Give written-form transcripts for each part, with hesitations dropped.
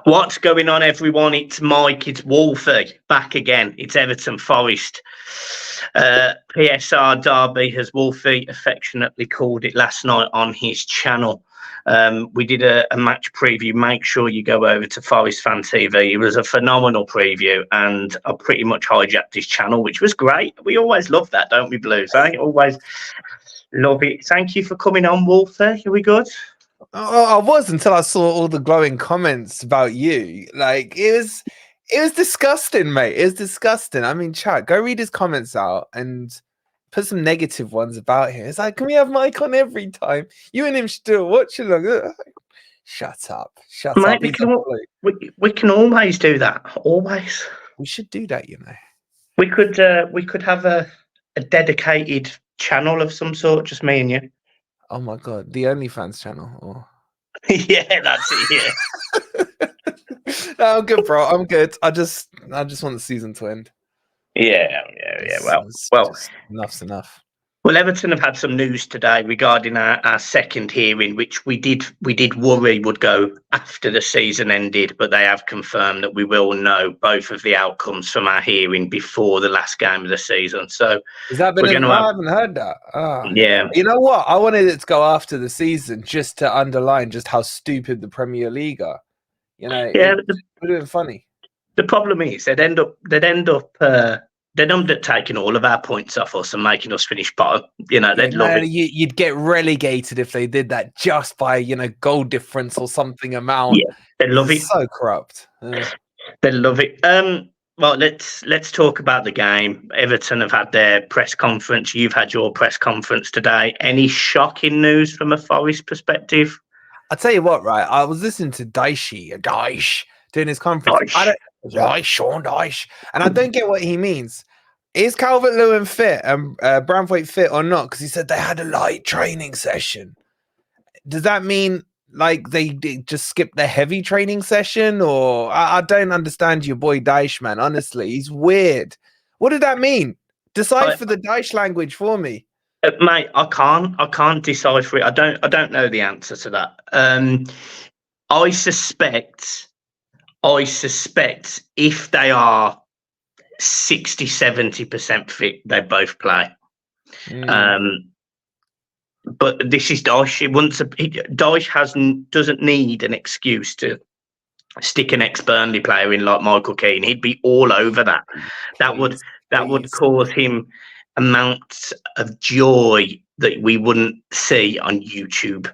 What's going on, everyone? It's Mike, it's Wolfie, back again. It's Everton Forest. PSR Derby, as Wolfie affectionately called it last night on his channel. We did a match preview. Make sure you go over to Forest Fan TV. It was a phenomenal preview, and I pretty much hijacked his channel, which was great. We always love that, don't we, Blues? Eh? Always love it. Thank you for coming on, Wolfie. Are we good? Oh, I was until I saw all the glowing comments about you. Like it was disgusting, mate. It was disgusting. I mean, chat, go read his comments out and put some negative ones about him. It's like, can we have Mike on every time? You and him still watching along. Shut up. Shut Mate, up. we can always do that. Always. We should do that, you know. We could have a dedicated channel of some sort, just me and you. Oh my god, the OnlyFans channel. Or... Yeah, that's it. Yeah. No, I'm good, bro. I'm good. I just want the season to end. Yeah. Well, Enough's enough. Well, Everton have had some news today regarding our second hearing, which we did worry would go after the season ended, but they have confirmed that we will know both of the outcomes from our hearing before the last game of the season. So has that been? I haven't heard that. Yeah. You know what? I wanted it to go after the season just to underline just how stupid the Premier League are. You know, yeah, it would have been funny. The problem is they'd end up taking all of our points off us and making us finish bottom. You know, they'd love it. You'd get relegated if they did that just by, goal difference or something amount. Yeah, they'd love it. So corrupt. They'd love it. Well, let's talk about the game. Everton have had their press conference. You've had your press conference today. Any shocking news from a Forest perspective? I'll tell you what, right? I was listening to Dyche doing his conference. Sean Dyche. And I don't get what he means. Is Calvert-Lewin fit and Branthwaite fit or not? Because he said they had a light training session. Does that mean like they just skipped the heavy training session? Or I don't understand your boy Dyche, man. Honestly, he's weird. What did that mean? Decipher the Dyche language for me. Mate, I can't decipher it. I don't know the answer to that. I suspect if they are 60-70% fit, they both play. But this is Dyche. Dyche doesn't need an excuse to stick an ex-Burnley player in like Michael Keane. He'd be all over that. That would cause him amounts of joy that we wouldn't see on YouTube.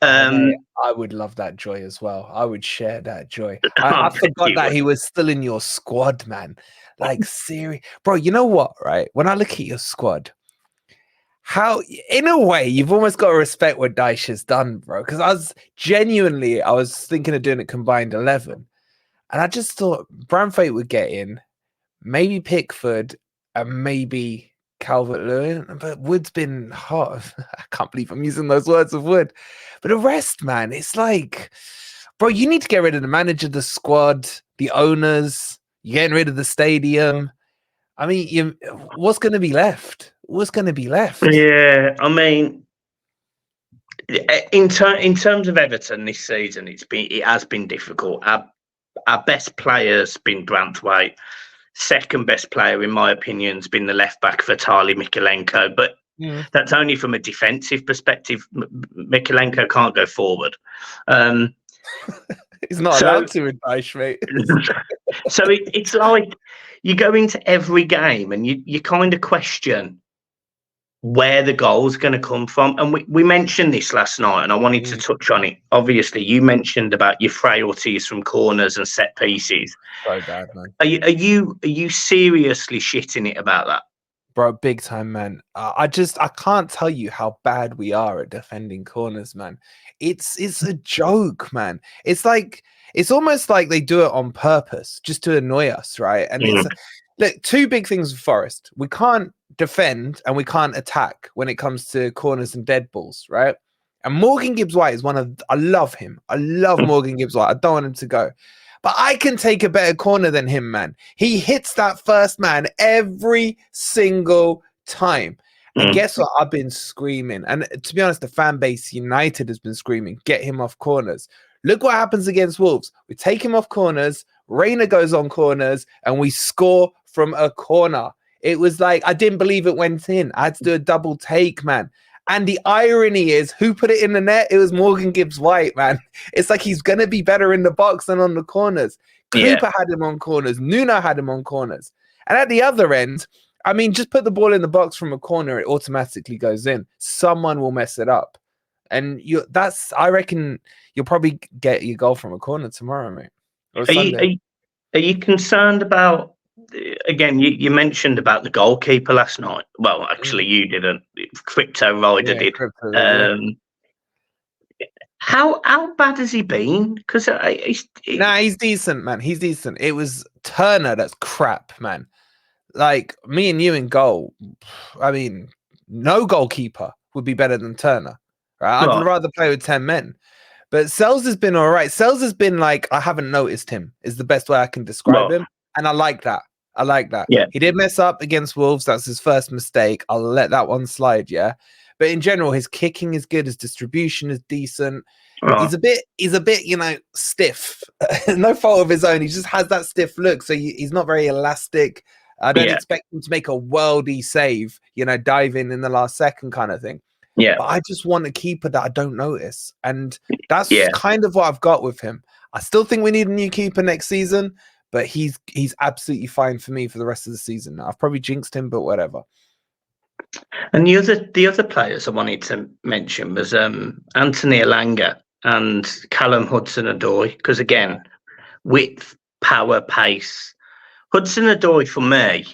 I would love that joy as well. I would share that joy. I forgot that he was still in your squad, man. Like, serious, bro. You know what? Right? When I look at your squad, how, in a way, you've almost got to respect what Dyche has done, bro. Because I was thinking of doing it combined 11, and I just thought Branthwaite would get in, maybe Pickford, and maybe Calvert-Lewin, but Wood's been hot. I can't believe I'm using those words of Wood. But the rest, man, it's like, bro, you need to get rid of the manager, the squad, the owners. You're getting rid of the stadium. I mean, what's going to be left? What's going to be left? Yeah, I mean, in terms of Everton this season, it has been difficult. Our best player's been Branthwaite. Second best player, in my opinion, has been the left back Vitaly Mykolenko, but that's only from a defensive perspective. Mykolenko can't go forward. He's not allowed to in Dyche, mate. So it's like you go into every game and you kind of question where the goal's going to come from. And we mentioned this last night, and I wanted to touch on it. Obviously, you mentioned about your frailties from corners and set pieces. So bad, man. Are you seriously shitting it about that? Bro, big time, man. I can't tell you how bad we are at defending corners, man. It's a joke, man. It's almost like they do it on purpose just to annoy us, right? And it's look, two big things with Forest. We can't defend and we can't attack when it comes to corners and dead balls, right? And Morgan Gibbs-White is I love him. I love Morgan Gibbs-White. I don't want him to go. But I can take a better corner than him, man. He hits that first man every single time. And guess what? I've been screaming. And to be honest, the fan base United has been screaming, get him off corners. Look what happens against Wolves. We take him off corners. Reyna goes on corners, and we score from a corner. It was like, I didn't believe it went in. I had to do a double take, man. And the irony is, who put it in the net? It was Morgan Gibbs-White, man. It's like he's going to be better in the box than on the corners. Cooper had him on corners. Nuno had him on corners. And at the other end, I mean, just put the ball in the box from a corner, it automatically goes in. Someone will mess it up. And I reckon you'll probably get your goal from a corner tomorrow, mate. Or Sunday. Are you concerned about, again, you mentioned about the goalkeeper last night. Well, actually, you didn't. Crypto Rider did. How bad has he been? Because he's decent, man. He's decent. It was Turner that's crap, man. Like, me and you in goal, I mean, no goalkeeper would be better than Turner. Right? I'd rather play with 10 men. But Sells has been all right. Sells has been like, I haven't noticed him, is the best way I can describe him. And I like that. Yeah. He did mess up against Wolves. That's his first mistake. I'll let that one slide, yeah. But in general, his kicking is good. His distribution is decent. He's a bit, stiff. No fault of his own. He just has that stiff look. So he's not very elastic. I don't expect him to make a worldy save, dive in the last second kind of thing. Yeah. But I just want a keeper that I don't notice. And that's kind of what I've got with him. I still think we need a new keeper next season, but he's absolutely fine for me for the rest of the season. I've probably jinxed him, but whatever. And the other players I wanted to mention was Anthony Elanga and Callum Hudson-Odoi, because again, width, power, pace. Hudson-Odoi for me,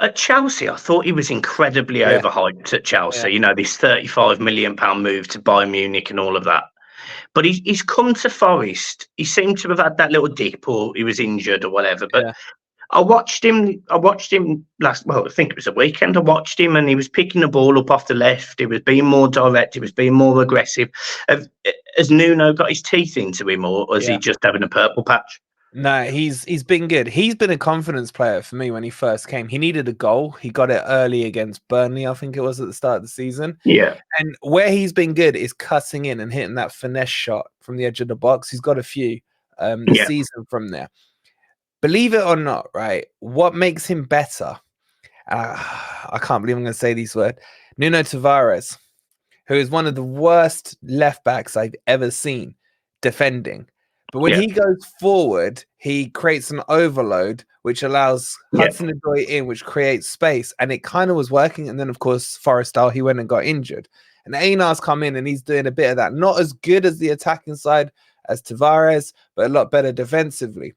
at Chelsea, I thought he was incredibly overhyped at Chelsea. Yeah. This £35 million move to Bayern Munich and all of that. But he's come to Forest. He seemed to have had that little dip, or he was injured or whatever. But I watched him I think it was a weekend. I watched him and he was picking the ball up off the left. He was being more direct. He was being more aggressive. Has Nuno got his teeth into him, or is he just having a purple patch? No, he's been good. He's been a confidence player for me when he first came. He needed a goal. He got it early against Burnley, I think it was at the start of the season. Yeah. And where he's been good is cutting in and hitting that finesse shot from the edge of the box. He's got a few this season from there. Believe it or not, right? What makes him better? I can't believe I'm going to say these words. Nuno Tavares, who is one of the worst left backs I've ever seen defending. But when he goes forward, he creates an overload, which allows Hudson-Odoi in, which creates space. And it kind of was working. And then, of course, Forrestal, he went and got injured. And Einar's come in and he's doing a bit of that. Not as good as the attacking side as Tavares, but a lot better defensively.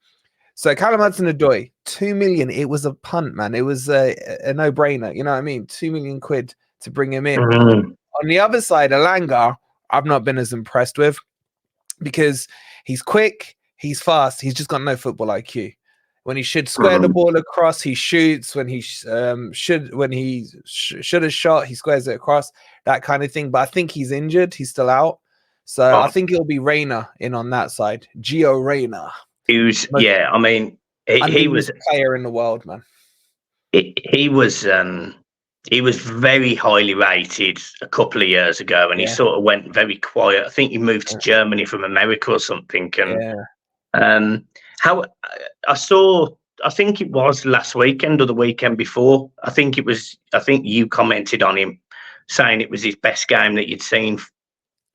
So Callum Hudson-Odoi, 2 million. It was a punt, man. It was a no-brainer. You know what I mean? 2 million quid to bring him in. On the other side, Elanga, I've not been as impressed with, because he's quick, he's fast, he's just got no football IQ. When he should square the ball across, he shoots. When he should have shot, he squares it across, that kind of thing. But I think he's injured. He's still out. So I think it'll be Reyna in on that side. Gio Reyna. He was a player in the world, man. He was very highly rated a couple of years ago, and he sort of went very quiet. I think he moved to Germany from America or something. And I think it was last weekend or the weekend before. I think you commented on him saying it was his best game that you'd seen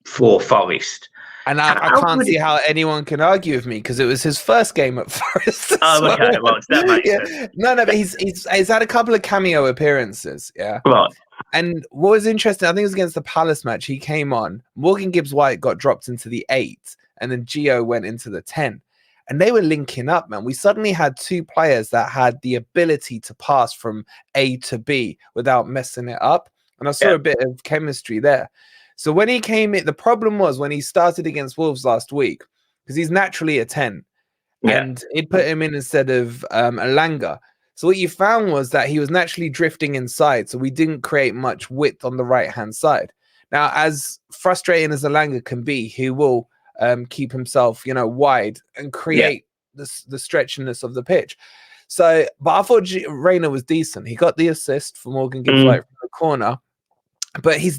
for Forest. And I can't see how anyone can argue with me, because it was his first game at Forest. Okay, well, that makes sense. No, but he's had a couple of cameo appearances, right. And what was interesting, I think it was against the Palace match, he came on, Morgan Gibbs-White got dropped into the 8, and then Gio went into the 10. And they were linking up, man. We suddenly had two players that had the ability to pass from A to B without messing it up. And I saw a bit of chemistry there. So when he came in, the problem was when he started against Wolves last week, because he's naturally a 10, and it put him in instead of Elanga. So what you found was that he was naturally drifting inside, so we didn't create much width on the right-hand side. Now, as frustrating as Elanga can be, he will keep himself, wide and create the stretchiness of the pitch. So, but I thought Reyna was decent. He got the assist for Morgan Gibbs-White from the corner. but he's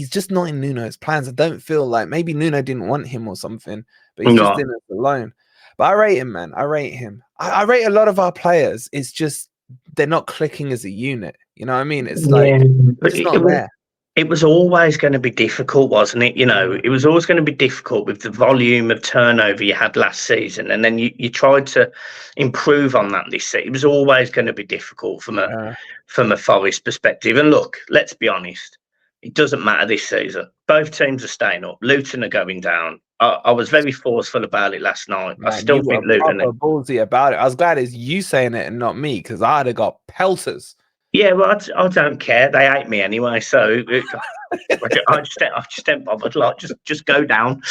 just not in Nuno's plans. I don't feel like maybe Nuno didn't want him or something, but he's just No. in it alone. But I rate him, man. I rate him. I rate a lot of our players. It's just they're not clicking as a unit. You know what I mean? It's like But it's not there. it was always going to be difficult, wasn't it? It was always going to be difficult with the volume of turnover you had last season, and then you tried to improve on that this season. It was always going to be difficult from a Forest perspective. And look, let's be honest, it doesn't matter this season. Both teams are staying up. Luton are going down. I was very forceful about it last night. Man, I still think Luton. Proper ballsy about it. I was glad it's you saying it and not me, because I'd have got pelters. Yeah, well, I don't care. They hate me anyway, so I just ain't bothered. Like, just go down,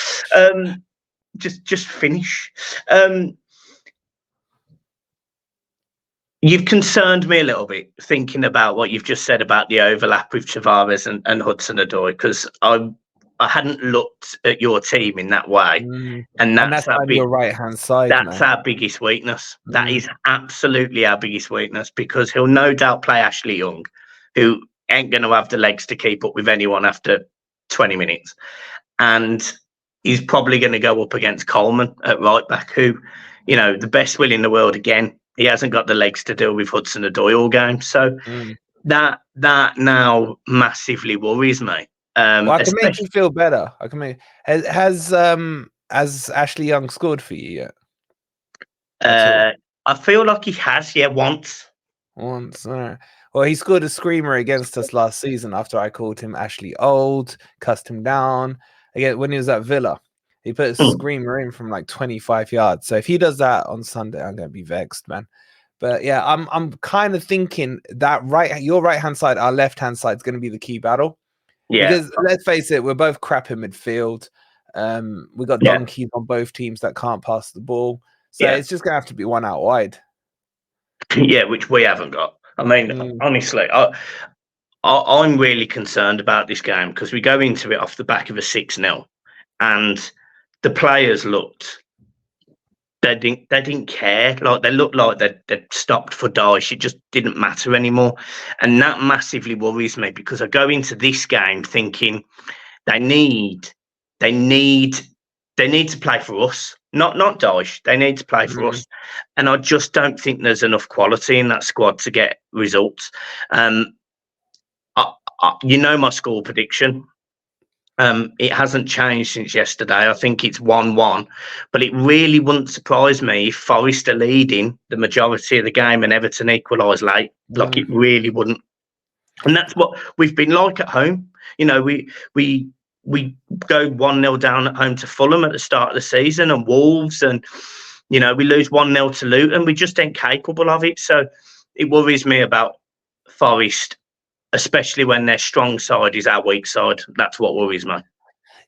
just finish. You've concerned me a little bit thinking about what you've just said about the overlap with Tavares and Hudson-Odoi, because I hadn't looked at your team in that way, and that's on your right hand side. That's our biggest weakness. That is absolutely our biggest weakness, because he'll no doubt play Ashley Young, who ain't going to have the legs to keep up with anyone after 20 minutes, and he's probably going to go up against Coleman at right back, who, the best will in the world again. He hasn't got the legs to deal with Hudson-Odoi all game, so that now massively worries me. Well, I can make you feel better. I can make has Ashley Young scored for you yet? I feel like he has, once. Once, well, he scored a screamer against us last season after I called him Ashley old, cussed him down. Again, when he was at Villa, he put a screamer in from like 25 yards. So if he does that on Sunday, I'm going to be vexed, man. But yeah, I'm kind of thinking that your right hand side, our left hand side is going to be the key battle. Yeah. Because let's face it, we're both crap in midfield. We got donkeys on both teams that can't pass the ball. So it's just going to have to be one out wide. Yeah, which we haven't got. I mean, honestly, I'm really concerned about this game, because we go into it off the back of a 6-0, and the players looked. They didn't care. Like, they looked like they'd stopped for Dyche. It just didn't matter anymore, and that massively worries me, because I go into this game thinking they need to play for us, not Dyche. They need to play for us, and I just don't think there's enough quality in that squad to get results. My score prediction. It hasn't changed since yesterday. I think it's 1-1, but it really wouldn't surprise me if Forest are leading the majority of the game and Everton equalise late. Like, it really wouldn't. And that's what we've been like at home. We go 1-0 down at home to Fulham at the start of the season, and Wolves, and we lose 1-0 to Luton. We just ain't capable of it. So it worries me about Forest, especially when their strong side is our weak side. That's what worries me.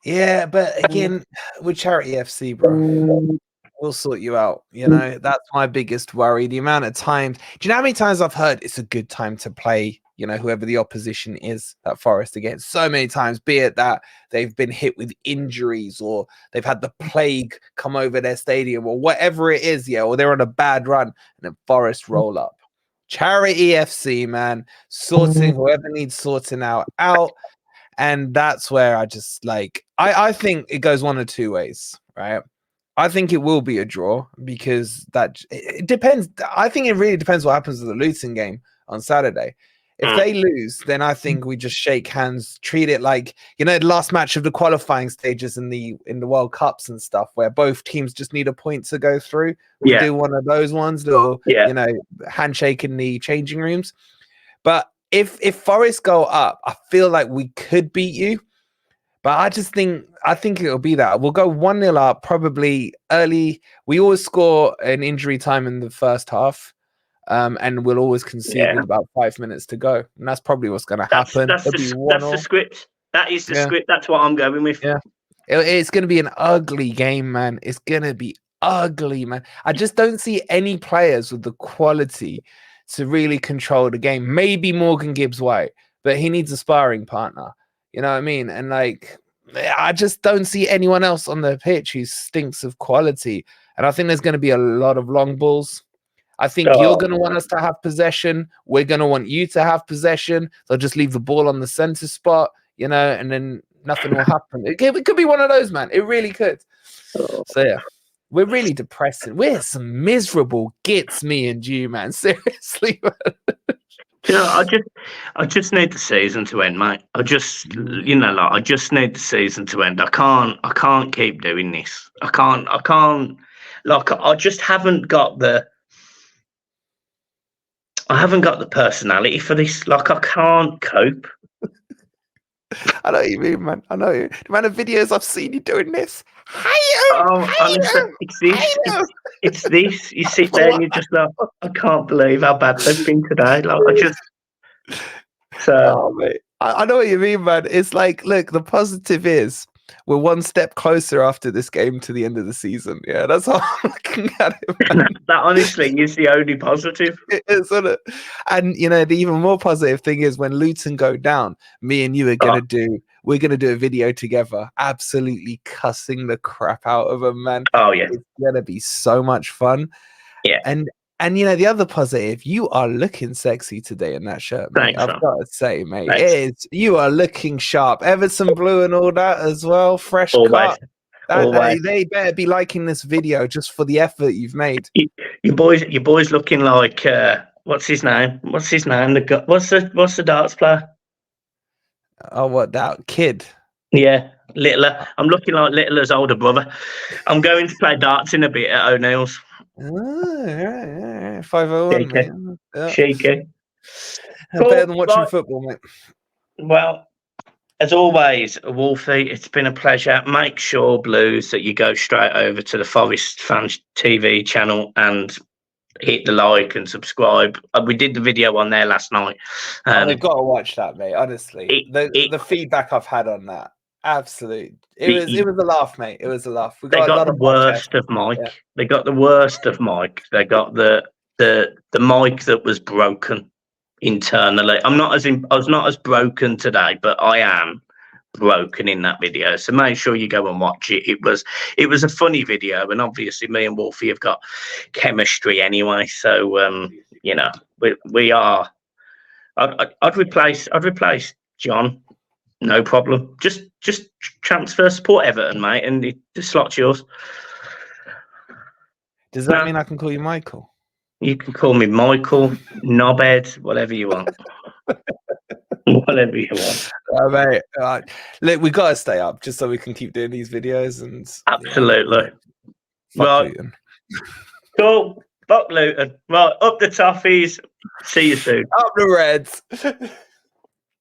Yeah, but again, with Charity FC, bro, we'll sort you out. That's my biggest worry. The amount of times. Do you know how many times I've heard it's a good time to play, whoever the opposition is at Forest against? So many times, be it that they've been hit with injuries, or they've had the plague come over their stadium, or whatever it is, or they're on a bad run, and then Forest roll up. Charity FC, man, sorting whoever needs sorting out. And that's where I just I think it goes one of two ways, right? I think it will be a draw, because it depends. I think it really depends what happens with the Luton game on Saturday. If they lose, then I think we just shake hands, treat it like, the last match of the qualifying stages in the World Cups and stuff, where both teams just need a point to go through. We do one of those ones, little, handshake in the changing rooms. But if Forest go up, I feel like we could beat you. But I think it'll be that. We'll go 1-0 up, probably early. We always score an injury time in the first half. And we'll always concede with about 5 minutes to go. And that's probably what's going to happen. That's the script. That is the script. That's what I'm going with. Yeah. It's going to be an ugly game, man. It's going to be ugly, man. I just don't see any players with the quality to really control the game. Maybe Morgan Gibbs-White, but he needs a sparring partner. You know what I mean? And I just don't see anyone else on the pitch who stinks of quality. And I think there's going to be a lot of long balls. I think you're going to want us to have possession. We're going to want you to have possession. They'll just leave the ball on the center spot, you know, and then nothing will happen. It could be one of those, man. It really could. So, yeah, we're really depressing. We're some miserable gits, me and you, man. Seriously, man. You know, I just need the season to end, mate. I just need the season to end. I can't keep doing this. I can't, like, I just haven't got the personality for this. Like, I can't cope. I know what you mean, man. I know you. The amount of videos I've seen you doing this. Honestly, it's this. You sit there and you're just like, I can't believe how bad they've been today. Like, mate. I know what you mean, man. It's like, look, the positive is we're one step closer after this game to the end of the season. Yeah, that's how I'm looking at it, man. That honestly is the only positive. It is, isn't it? And you know, the even more positive thing is when Luton go down, me and you are gonna we're gonna do a video together, absolutely cussing the crap out of them, man. Oh yeah, it's gonna be so much fun. Yeah, and you know, the other positive, you are looking sexy today in that shirt, mate. Thanks, I've got to say, mate, Thanks. you are looking sharp. Everton blue and all that as well, fresh cut. They better be liking this video just for the effort you've made. Your boys looking like what's his name? What's the darts player? Oh, what, that kid? Yeah, Littler. I'm looking like Littler's older brother. I'm going to play darts in a bit at O'Neill's. 501, mate. Yeah. Cheeky. Better than watching football, mate. Well, as always, Wolfie, it's been a pleasure. Make sure, Blues, that you go straight over to the Forest Fans TV channel and hit the like and subscribe. We did the video on there last night. They've got to watch that, mate. Honestly, the feedback I've had on that, absolute. It was a laugh, mate. It was a laugh. They got the worst of Mike. Yeah. They got the worst of Mike. They got the Mike that was broken internally. I was not as broken today, but I am broken in that video. So make sure you go and watch it. It was a funny video, and obviously me and Wolfie have got chemistry anyway. So you know, we are. I'd replace John. No problem. Just transfer, support Everton, mate, and the slot's yours. Does that mean I can call you Michael? You can call me Michael, Knobhead, whatever you want. Whatever you want. Mate, look, we got to stay up just so we can keep doing these videos. And absolutely. Right. Cool. Fuck Luton. Right, up the Toffees. See you soon. Up the Reds.